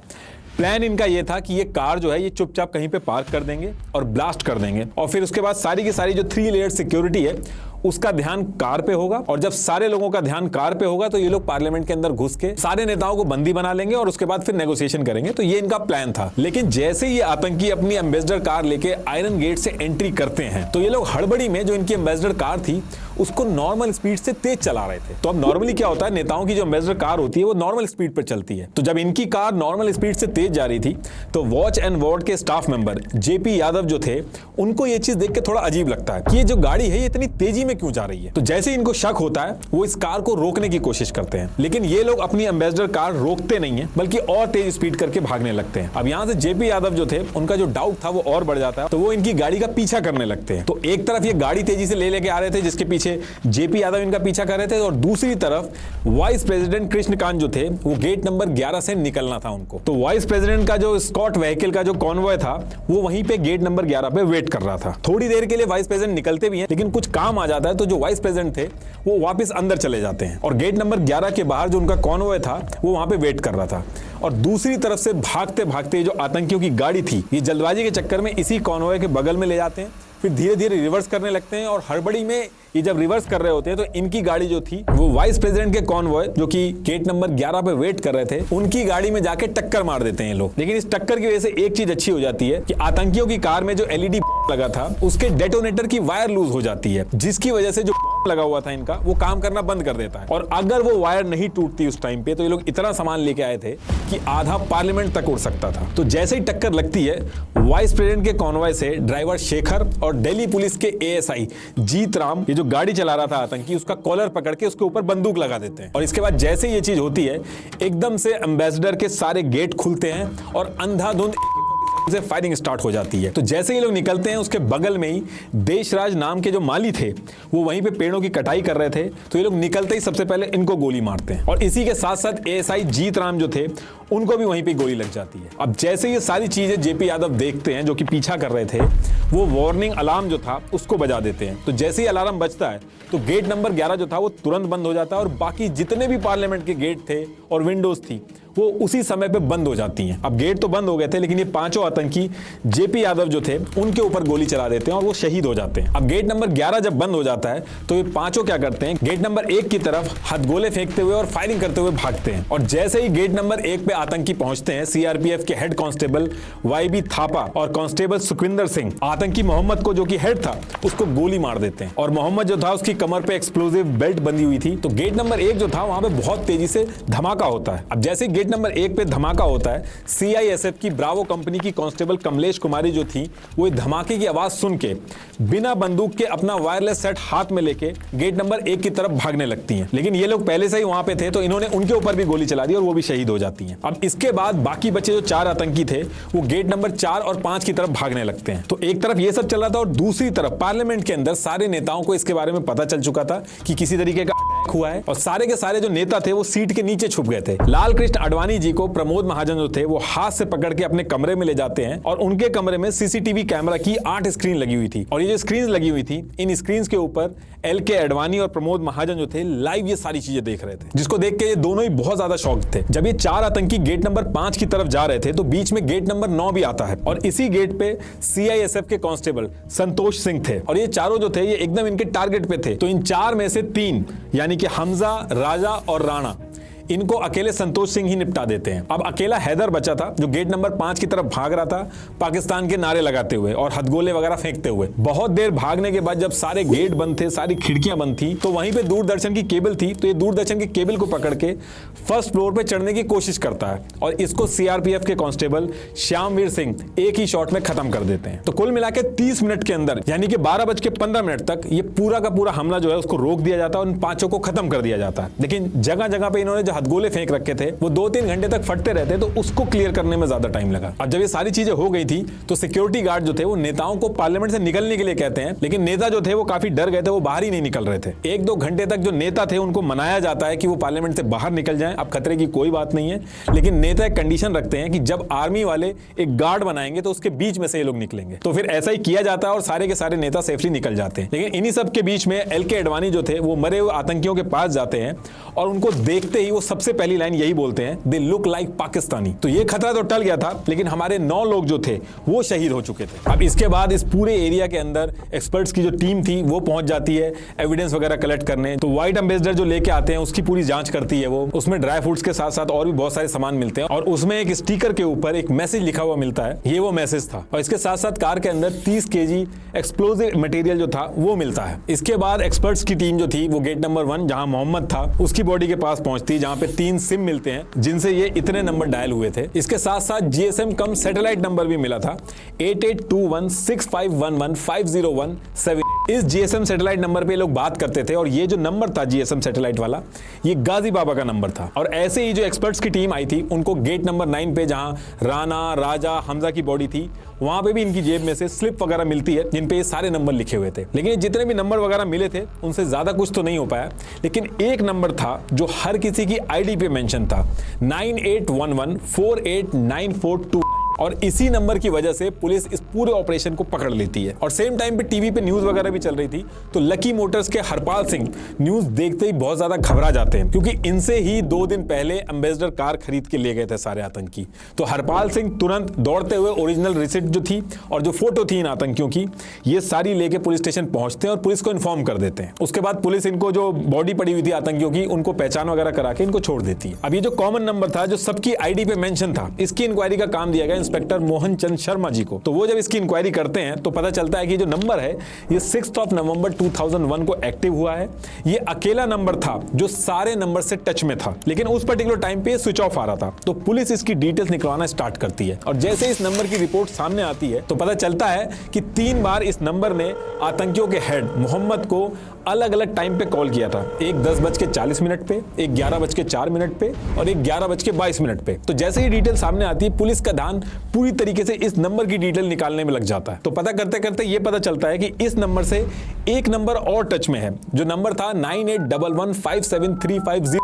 प्लान इनका ये था कि ये कार जो है ये चुपचाप कहीं पे पार्क कर देंगे और ब्लास्ट कर देंगे और फिर उसके बाद सारी की सारी जो 3 लेयर सिक्योरिटी है उसका ध्यान कार पे होगा और जब सारे लोगों का ध्यान कार पे होगा तो ये लोग पार्लियामेंट के अंदर घुस के सारे नेताओं को बंदी बना लेंगे और उसके बाद फिर नेगोशिएशन करेंगे। तो ये इनका प्लान था। लेकिन जैसे ये आतंकी अपनी एम्बेसडर कार लेके आयरन गेट से एंट्री करते हैं तो ये लोग हड़बड़ी में जो इनकी एम्बेसडर कार थी उसको नॉर्मल स्पीड से तेज चला रहे थे। तो अब नॉर्मली क्या होता है, नेताओं की जो एम्बेसडर कार होती है वो नॉर्मल स्पीड पर चलती है। तो जब इनकी कार नॉर्मल स्पीड से तेज जा रही थी तो वॉच एंड वार्ड के स्टाफ मेंबर जेपी यादव जो थे उनको ये चीज देख के थोड़ा अजीब लगता है कि ये जो गाड़ी है ये इतनी तेजी में क्यों जा रही है। तो जैसे इनको शक होता है वो इस कार को रोकने की कोशिश करते हैं, लेकिन ये लोग अपनी एम्बेसडर कार रोकते नहीं है बल्कि और तेज स्पीड करके भागने लगते हैं। अब यहां से जेपी यादव जो थे उनका जो डाउट था वो और बढ़ जाता है, तो वो इनकी गाड़ी का पीछा करने लगते हैं। तो एक तरफ ये गाड़ी तेजी से लेके आ रहे थे जिसके पीछे जेपी यादव इनका पीछा कर रहे थे और दूसरी तरफ वाइस प्रेसिडेंट कृष्णकांत जो थे वो गेट नंबर 11 से निकलना था उनको। तो वाइस प्रेसिडेंट का जो स्कॉट व्हीकल का जो कॉन्वॉय था वो वहीं पे गेट नंबर 11 पे वेट कर रहा था। थोड़ी देर के लिए वाइस प्रेसिडेंट निकलते भी हैं लेकिन कुछ काम आ जाता है तो जो वाइस प्रेसिडेंट थे वो वापस अंदर चले जाते हैं और गेट नंबर 11 के बाहर जो उनका कॉन्वॉय था वो वहां पे वेट कर रहा था। और दूसरी तरफ से भागते भागते जो आतंकियों की गाड़ी थी ये जल्दबाजी के चक्कर में इसी कॉन्वॉय के बगल में ले जाते हैं, फिर धीरे धीरे रिवर्स करने लगते हैं और हड़बड़ी में ये जब रिवर्स कर रहे होते हैं तो इनकी गाड़ी जो थी वो वाइस प्रेसिडेंट के कॉन्वॉय जो कि गेट नंबर 11 पे वेट कर रहे थे उनकी गाड़ी में जाके टक्कर मार देते हैं लोग। लेकिन इस टक्कर की वजह से एक चीज अच्छी हो जाती है कि आतंकियों की कार में जो एलईडी लगा था उसके डेटोनेटर की वायर लूज हो जाती है, जिसकी वजह से जो लगा हुआ था इनका वो काम करना बंद कर देता है। और अगर वो वायर नहीं टूटती उस टाइम पे तो ये लोग इतना सामान लेके आए थे कि आधा पार्लियामेंट तक उड़ सकता था। तो जैसे ही टक्कर लगती है वाइस प्रेसिडेंट के कॉन्वॉय से ड्राइवर शेखर और दिल्ली पुलिस के एएसआई जीत राम, ये जो गाड़ी चला रहा था आतंकी, उसका कॉलर पकड़ के उसके ऊपर बंदूक लगा देते हैं। और इसके बाद जैसे ये चीज होती है एकदम से एम्बेसडर के सारे गेट खुलते हैं और अंधाधुंध से फायरिंग स्टार्ट हो जाती है। तो जैसे ये लोग निकलते हैं उसके बगल में ही देशराज नाम के जो माली थे वो वहीं पे पेड़ों की कटाई कर रहे थे। तो ये लोग निकलते ही सबसे पहले इनको गोली मारते हैं और इसी के साथ साथ एएसआई जीत राम जो थे उनको भी वहीं पे गोली लग जाती है। अब जैसे ये सारी चीजें जेपी यादव देखते हैं जो कि पीछा कर रहे थे, वो वार्निंग अलार्म जो था उसको बजा देते हैं। तो जैसे ही अलार्म बजता है तो गेट नंबर 11 जो था वो तुरंत बंद हो जाता है और बाकी जितने भी पार्लियामेंट के गेट थे और विंडोज थी वो उसी समय पे बंद हो जाती हैं। अब गेट तो बंद हो गए थे लेकिन ये पांचों आतंकी जेपी यादव जो थे उनके ऊपर गोली चला देते हैं और वो शहीद हो जाते हैं। अब गेट नंबर 11 जब बंद हो जाता है तो ये पांचों क्या करते हैं, गेट नंबर 1 की तरफ हथगोले फेंकते हुए और फायरिंग करते हुए भागते हैं। और जैसे ही गेट नंबर 1 पे आतंकी पहुंचते हैं, सीआरपीएफ के हेड कांस्टेबल वाईबी थापा और कांस्टेबल सुखविंदर सिंह आतंकी मोहम्मद को जो कि हेड था उसको गोली मार देते हैं। और मोहम्मद जो था उसकी कमर पे एक्सप्लोजिव बेल्ट बंधी हुई थी। तो गेट नंबर 1 जो था वहां पे बहुत तेजी से धमाका होता है। अब जैसे गेट नंबर 1 पे धमाका होता है, सीआईएसएफ की ब्रावो कंपनी की कांस्टेबल कमलेश कुमारी जो थी वो धमाके की आवाज सुन के बिना बंदूक के अपना वायरलेस सेट हाथ में लेके गेट नंबर 1 की तरफ भागने लगती हैं। लेकिन ये लोग पहले से ही वहां पे थे तो इन्होंने उनके ऊपर भी गोली चला दी और वो भी शहीद हो जाती हैं। अब इसके बाद बाकी बचे जो 4 आतंकी थे वो गेट नंबर 4 और 5 की तरफ भागने लगते हैं। तो एक तरफ ये सब चल रहा था और दूसरी तरफ पार्लियामेंट के अंदर सारे नेताओं को इसके बारे में पता चल चुका था कि किसी तरीके का अटैक हुआ है और सारे के सारे जो नेता थे वो सीट के नीचे छुप गए थे। लाल कृष्ण आडवाणी जी को प्रमोद महाजन जो थे वो हाथ से पकड़ के अपने कमरे में ले जाते हैं और उनके कमरे में सीसीटीवी कैमरा की 8 स्क्रीन लगी हुई थी। और ये जो स्क्रीन लगी हुई थी इन स्क्रीन के ऊपर एलके आडवाणी और प्रमोद महाजन जो थे लाइव ये सारी चीजें देख रहे थे, जिसको देख के ये दोनों ही बहुत ज्यादा शॉक थे। जब ये 4 आतंकी गेट नंबर 5 की तरफ जा रहे थे तो बीच में गेट नंबर 9 भी आता है और इसी गेट पे सीआईएसएफ के कांस्टेबल संतोष सिंह थे और ये चारों जो थे ये एकदम इनके टारगेट पे थे। तो इन 4 में से 3 यानी कि हमजा, राजा और राणा, इनको अकेले संतोष सिंह ही निपटा देते हैं। अब अकेला हैदर बचा था जो गेट नंबर 5 की तरफ भाग रहा था पाकिस्तान के नारे लगाते हुए और हथगोले वगैरह फेंकते हुए। बहुत देर भागने के बाद जब सारे गेट बंद थे, सारी खिड़कियां बंद थी, तो वहीं पे दूरदर्शन की केबल थी। तो ये दूरदर्शन की केबल को पकड़ के फर्स्ट फ्लोर पे चढ़ने की कोशिश करता है और इसको सीआरपीएफ के कांस्टेबल श्यामवीर सिंह एक ही शॉट में खत्म कर देते हैं। तो कुल मिला के 30 मिनट के अंदर यानी कि 12:15 तक ये पूरा का पूरा हमला जो है उसको रोक दिया जाता है और इन 5 को खत्म कर दिया जाता है। लेकिन जगह जगह पे इन्होंने हथगोले फेंक रखे थे वो 2-3 घंटे तक फटते रहते, तो उसको क्लियर करने में ज्यादा टाइम लगा। अब जब ये सारी चीजें हो गई थी तो सिक्योरिटी गार्ड जो थे वो नेताओं को पार्लियामेंट से निकलने के लिए कहते हैं, लेकिन नेता जो थे वो काफी डर गए थे, वो बाहर ही नहीं निकल रहे थे। 1-2 घंटे तक जो नेता थे उनको मनाया जाता है कि वो पार्लियामेंट से बाहर निकल जाएं, अब खतरे की कोई बात नहीं है। लेकिन नेता एक कंडीशन रखते हैं कि जब आर्मी वाले एक गार्ड बनाएंगे तो उसके बीच में से ये लोग निकलेंगे। तो फिर ऐसा ही किया जाता है और सारे के सारे नेता सेफली निकल जाते हैं। लेकिन इन्हीं सब के बीच में एलके आडवाणी जो थे वो मरे हुए आतंकियों के पास जाते हैं और उनको देखते ही वो सबसे पहली लाइन यही बोलते हैं, दे लुक लाइक पाकिस्तानी। तो ये खतरा तो टल गया था लेकिन हमारे 9 लोग जो थे वो शहीद हो चुके थे। अब इसके बाद इस पूरे एरिया के अंदर एक्सपर्ट्स की जो टीम थी वो पहुंच जाती है एविडेंस वगैरह कलेक्ट करने। तो व्हाइट एम्बेसडर जो लेके आते हैं उसकी पूरी जांच करती है वो, उसमें ड्राई फ्रूट्स के साथ साथ और भी बहुत सारे सामान मिलते हैं और उसमें एक स्टिकर के ऊपर एक मैसेज लिखा हुआ मिलता है, ये वो मैसेज था। और इसके साथ साथ कार के अंदर 30 kg एक्सप्लोजिव मटेरियल जो था वो मिलता है। इसके बाद एक्सपर्ट्स की टीम जो थी वो गेट नंबर 1 जहां मोहम्मद था उसकी बॉडी के पास पहुंचती, जहां पे 3 सिम मिलते हैं जिनसे ये इतने नंबर डायल हुए थे। इसके साथ साथ जीएसएम कम सैटेलाइट नंबर भी मिला था 882165115017। इस जीएसएम सैटेलाइट नंबर पे लोग बात करते थे और ये जो नंबर था जीएसएम सैटेलाइट वाला ये गाजी बाबा का नंबर था। और ऐसे ही जो एक्सपर्ट्स की टीम आई थी उनको गेट नंबर 9 पे जहां राणा, राजा, हमजा की बॉडी थी वहां पे भी इनकी जेब में से स्लिप वगैरह मिलती है जिन पे ये सारे नंबर लिखे हुए थे। लेकिन जितने भी नंबर वगैरह मिले थे उनसे ज्यादा कुछ तो नहीं हो पाया, लेकिन एक नंबर था जो हर किसी की आईडी पे मेंशन था 9811489429। और इसी नंबर की वजह से पुलिस इस पूरे ऑपरेशन को पकड़ लेती है। और सेम टाइम पे टीवी पे न्यूज वगैरह भी चल रही थी, तो लकी मोटर्स के हरपाल सिंह न्यूज देखते ही बहुत ज्यादा घबरा जाते हैं, क्योंकि इनसे ही 2 दिन पहले एम्बेसडर कार खरीद के ले गए थे सारे आतंकी। तो हरपाल सिंह तुरंत दौड़ते हुए ओरिजिनल रिसिप्ट जो थी और जो फोटो थी इन आतंकियों की, ये सारी लेके पुलिस स्टेशन पहुंचते हैं और पुलिस को इन्फॉर्म कर देते हैं। उसके बाद पुलिस इनको जो बॉडी पड़ी हुई थी आतंकियों की, उनको पहचान वगैरह करा के इनको छोड़ देती है। अब ये जो कॉमन नंबर था जो सबकी आईडी पे मेंशन था, इसकी इंक्वायरी का काम दिया गया इंस्पेक्टर मोहन चंद शर्मा जी को। तो वो जब इसकी इंक्वायरी करते हैं तो पता चलता है कि जो नंबर है ये 6 नवंबर 2001 को एक्टिव हुआ है। ये अकेला नंबर था जो सारे नंबर से टच में था, लेकिन उस पर्टिकुलर टाइम पे स्विच ऑफ आ रहा था। तो पुलिस इसकी डिटेल्स निकलवाना स्टार्ट करती है और जैसे इस नंबर की रिपोर्ट सामने आती है तो पता चलता है कि 3 बार इस नंबर ने आतंकियों के हेड मोहम्मद को अलग अलग टाइम पे कॉल किया था। एक 10:40 पे, एक 11:04 पे और एक 11:22 पे। तो जैसे ही डिटेल सामने आती है, पुलिस का ध्यान पूरी तरीके से इस नंबर की डिटेल निकालने में लग जाता है। तो पता करते करते ये पता चलता है कि इस नंबर से एक नंबर और टच में है, जो नंबर था 9811573506।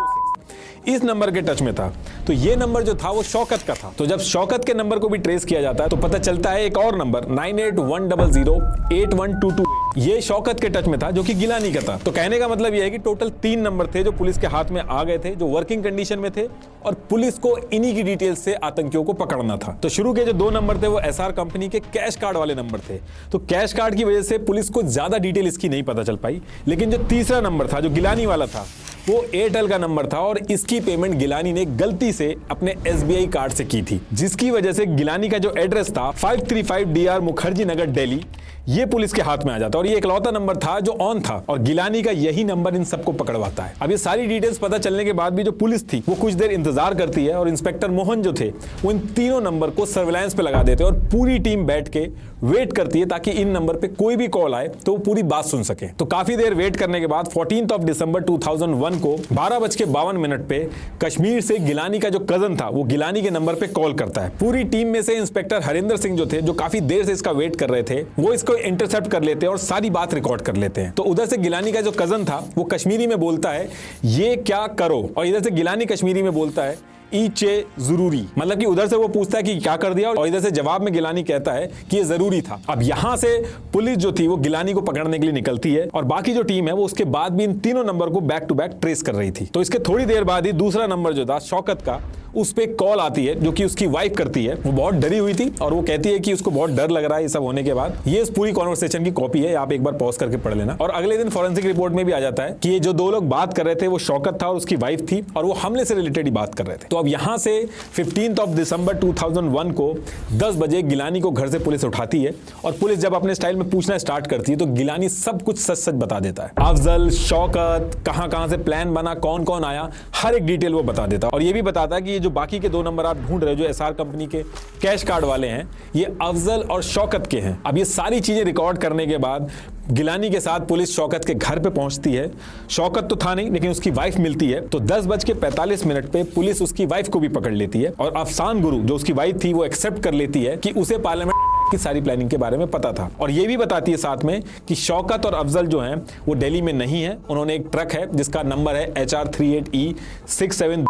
इस नंबर के टच में था। तो ये नंबर जो था वो शौकत का था। तो जब शौकत के नंबर को भी ट्रेस किया जाता है तो पता चलता है एक और नंबर 9810081228 ये शौकत के टच में था, जो कि गिलानी का था। तो कहने का मतलब ये है कि टोटल 3 नंबर थे जो पुलिस के हाथ में आ गए थे, जो वर्किंग कंडीशन में थे और पुलिस को इन्हीं की डिटेल से आतंकियों को पकड़ना था। तो शुरू के जो 2 नंबर थे वो एसआर कंपनी के कैश कार्ड वाले नंबर थे। तो कैश कार्ड की वजह से पुलिस को ज्यादा डिटेल इसकी नहीं पता चल पाई। लेकिन जो तीसरा नंबर था जो गिलानी वाला था, वो एयरटेल का नंबर था और इसकी पेमेंट गिलानी ने गलती से अपने एसबीआई कार्ड से की थी, जिसकी वजह से गिलानी का जो एड्रेस था 535 DR मुखर्जी नगर दिल्ली, ये पुलिस के हाथ में आ जाता और ये इकलौता नंबर था जो ऑन था और गिलानी का यही नंबर इन सबको पकड़वाता है। अब ये सारी डिटेल्स पता चलने के बाद भी जो पुलिस थी वो कुछ देर इंतजार करती है और इंस्पेक्टर मोहन जो थे वो इन तीनों नंबर को सर्विलांस पे लगा देते हैं और पूरी टीम बैठ के वेट करती है ताकि इन नंबर पे कोई भी कॉल आए तो वो पूरी बात सुन सके। तो काफी देर वेट करने के बाद 14 दिसंबर 2001 को 12:52 पे कश्मीर से गिलानी का जो कजन था वो गिलानी के नंबर पे कॉल करता है। पूरी टीम में से इंस्पेक्टर हरिंदर सिंह जो थे, जो काफी देर से इसका वेट कर रहे थे, वो इसको इंटरसेप्ट कर लेते हैं और सारी बात रिकॉर्ड कर लेते हैं। तो उधर से गिलानी का जो कजन था वो कश्मीरी में बोलता है ये क्या करो, और इधर से गिलानी कश्मीरी में बोलता है ईचे जरूरी, मतलब कि उधर से वो पूछता है कि क्या कर दिया और इधर से जवाब में गिलानी कहता है कि ये जरूरी था। अब यहां से पुलिस जो थी वो गिलानी को पकड़ने के लिए निकलती है और बाकी जो टीम है वो उसके बाद भी इन तीनों नंबर को बैक टू बैक ट्रेस कर रही थी। तो इसके थोड़ी देर बाद ही दूसरा नंबर जो था शौकत का, उस पे कॉल आती है जो कि उसकी वाइफ करती है। वो बहुत डरी हुई थी और वो कहती है कि उसको बहुत डर लग रहा है ये सब होने के बाद। ये इस पूरी कॉन्वर्सेशन की कॉपी है, आप एक बार पॉज करके पढ़ लेना। और अगले दिन फॉरेंसिक रिपोर्ट में भी आ जाता है कि ये जो 2 लोग बात कर रहे थे वो शौकत था और उसकी वाइफ थी और वो हमले से रिलेटेड ही बात कर रहे थे। तो अब यहां से 15 दिसंबर 2001 को 10 बजे गिलानी को घर से पुलिस उठाती है और पुलिस जब अपने स्टाइल में पूछना स्टार्ट करती है तो गिलानी सब कुछ सच सच बता देता है। अफजल, शौकत, कहां से प्लान बना, कौन कौन आया, हर एक डिटेल वो बता देता है। और ये भी बताता है कि ये जो बाकी के 2 नंबर आप ढूंढ रहे हो जो एसआर कंपनी के कैश कार्ड वाले हैं, ये अफजल और शौकत के हैं। अब ये सारी चीजें रिकॉर्ड करने के बाद गिलानी के साथ पुलिस शौकत के घर पे पहुंचती है। शौकत तो था नहीं लेकिन उसकी वाइफ मिलती है। तो 10:45 पे पुलिस उसकी वाइफ को भी पकड़ लेती है और अफसान गुरु जो उसकी वाइफ थी वो एक्सेप्ट कर लेती है कि उसे पार्लियामेंट की सारी प्लानिंग के बारे में पता था। और ये भी बताती है साथ में कि शौकत और अफजल जो हैं वो दिल्ली में नहीं है। उन्होंने एक ट्रक है जिसका नंबर है HR38E6733,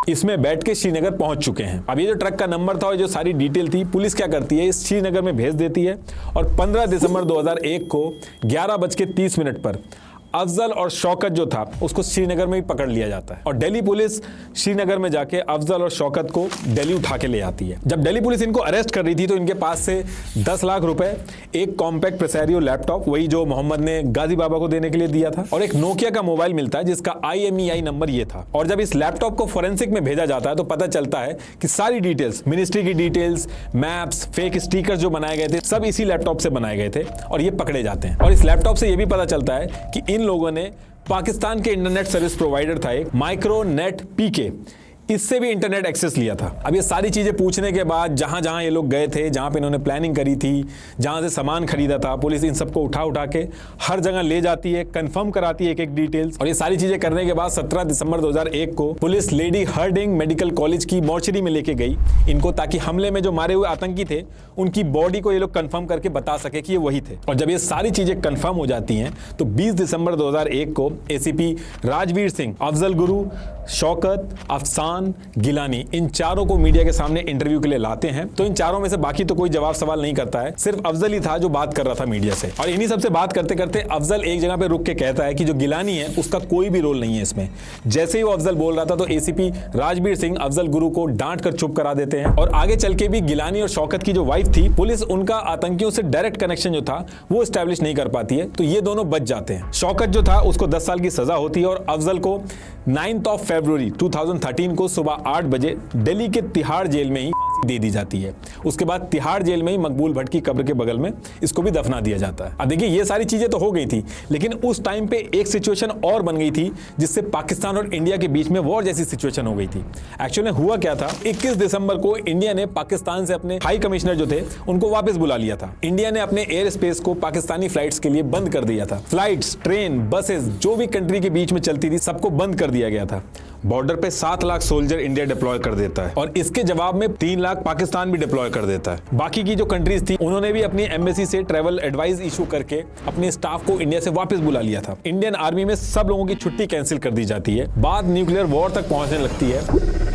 इसमें बैठ के श्रीनगर पहुंच चुके हैं। अब ये जो ट्रक का नंबर था और जो सारी डिटेल थी, पुलिस क्या करती है, इस श्रीनगर में भेज देती है और 15 दिसंबर 2001 को 11:30 पर अफजल और शौकत जो था उसको श्रीनगर में भी पकड़ लिया जाता है और दिल्ली पुलिस श्रीनगर में जाके अफजल और शौकत को दिल्ली उठा के ले आती है। जब दिल्ली पुलिस इनको अरेस्ट कर रही थी तो इनके पास से 10 लाख रुपए, एक कॉम्पैक्ट प्रेसारियो लैपटॉप, वही जो मोहम्मद ने गाजी बाबा को देने के लिए दिया था, और एक नोकिया का मोबाइल मिलता है जिसका IMEI नंबर ये था। और जब इस लैपटॉप को फोरेंसिक में भेजा जाता है तो पता चलता है कि सारी डिटेल्स, मिनिस्ट्री की डिटेल्स, मैप्स, फेक स्टिकर्स जो बनाए गए थे, सब इसी लैपटॉप से बनाए गए थे और ये पकड़े जाते हैं। और इस लैपटॉप से ये भी पता चलता है कि इन लोगों ने पाकिस्तान के इंटरनेट सर्विस प्रोवाइडर था एक माइक्रोनेट PK, इससे भी इंटरनेट एक्सेस लिया था। अब ये सारी चीजें पूछने के बाद जहां जहां ये लोग गए थे, जहां पे इन्होंने प्लानिंग करी थी, जहां से सामान खरीदा था, पुलिस इन सबको उठा के हर जगह ले जाती है, कंफर्म कराती है एक एक डिटेल्स। और ये सारी चीजें करने के बाद 17 दिसंबर 2001 को police lady herding medical college की मॉर्चरी में लेके गई इनको, ताकि हमले में जो मारे हुए आतंकी थे उनकी बॉडी को ये लोग कंफर्म करके बता सके कि ये वही थे। और जब ये सारी चीजें कंफर्म हो जाती हैं तो 20 दिसंबर 2001 को ACP राजवीर सिंह, अफजल गुरु, शौकत, अफसान, गिलानी, इन चारों को मीडिया के सामने इंटरव्यू के लिए लाते हैं। तो इन चारों में से बाकी तो कोई जवाब सवाल नहीं करता है, सिर्फ अफजल ही था जो बात कर रहा था मीडिया से। और इन्हीं सबसे बात करते करते अफजल एक जगह पे रुक के कहता है कि जो गिलानी है उसका कोई भी रोल नहीं है इसमें। जैसे ही वो अफजल बोल रहा था तो एसीपी राजबीर सिंह अफजल गुरु को डांट कर चुप करा देते हैं। और आगे चल के भी गिलानी और शौकत की जो वाइफ थी, पुलिस उनका आतंकियों से डायरेक्ट कनेक्शन जो था वो एस्टैब्लिश नहीं कर पाती है, तो ये दोनों बच जाते हैं। शौकत जो था उसको 10 साल की सजा होती है और अफजल को 9 फरवरी 2013 को सुबह 8 बजे दिल्ली के तिहाड़ जेल में ही दे दी जाती है। उसके बाद तिहाड़ जेल में ही मकबूल भट्ट की कब्र के बगल में इसको भी दफना दिया जाता है। अब देखिए ये सारी चीजें तो हो गई थी, लेकिन उस टाइम पे एक सिचुएशन और बन गई थी जिससे पाकिस्तान और इंडिया के बीच में वॉर जैसी सिचुएशन हो गई थी। एक्चुअली हुआ क्या था, 21 दिसंबर को इंडिया ने पाकिस्तान से अपने हाई कमिश्नर जो थे उनको वापस बुला लिया था। इंडिया ने अपने एयर स्पेस को पाकिस्तानी फ्लाइट्स के लिए बंद कर दिया था। फ्लाइट्स, ट्रेन, बसेस जो भी कंट्री के बीच में चलती थी सबको बंद कर दिया गया था। बॉर्डर पे 7 लाख सोल्जर इंडिया डिप्लॉय कर देता है और इसके जवाब में 3 लाख पाकिस्तान भी डिप्लॉय कर देता है। बाकी की जो कंट्रीज थी उन्होंने भी अपनी एम्बेसी से ट्रैवल एडवाइस इशू करके अपने स्टाफ को इंडिया से वापस बुला लिया था। इंडियन आर्मी में सब लोगों की छुट्टी कैंसिल कर दी जाती है। बात न्यूक्लियर वॉर तक पहुंचने लगती है।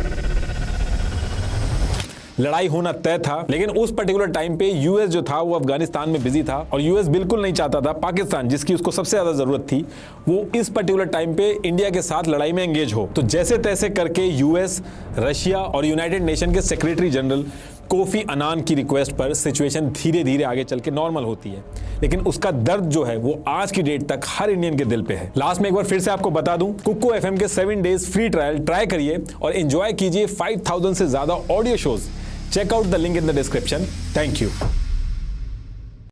लड़ाई होना तय था, लेकिन उस पर्टिकुलर टाइम पे यूएस जो था वो अफगानिस्तान में बिजी था और यूएस बिल्कुल नहीं चाहता था पाकिस्तान, जिसकी उसको सबसे ज्यादा जरूरत थी, वो इस पर्टिकुलर टाइम पे इंडिया के साथ लड़ाई में एंगेज हो। तो जैसे तैसे करके यूएस, रशिया और यूनाइटेड नेशन के सेक्रेटरी जनरल कोफी अनान की रिक्वेस्ट पर सिचुएशन धीरे धीरे आगे चल के नॉर्मल होती है, लेकिन उसका दर्द जो है वो आज की डेट तक हर इंडियन के दिल पे है। लास्ट में एक बार फिर से आपको बता दूं, कुको एफएम के 7 डेज फ्री ट्रायल ट्राई करिए और एंजॉय कीजिए 5000 से ज्यादा audio shows. Check out the link in the description. Thank you.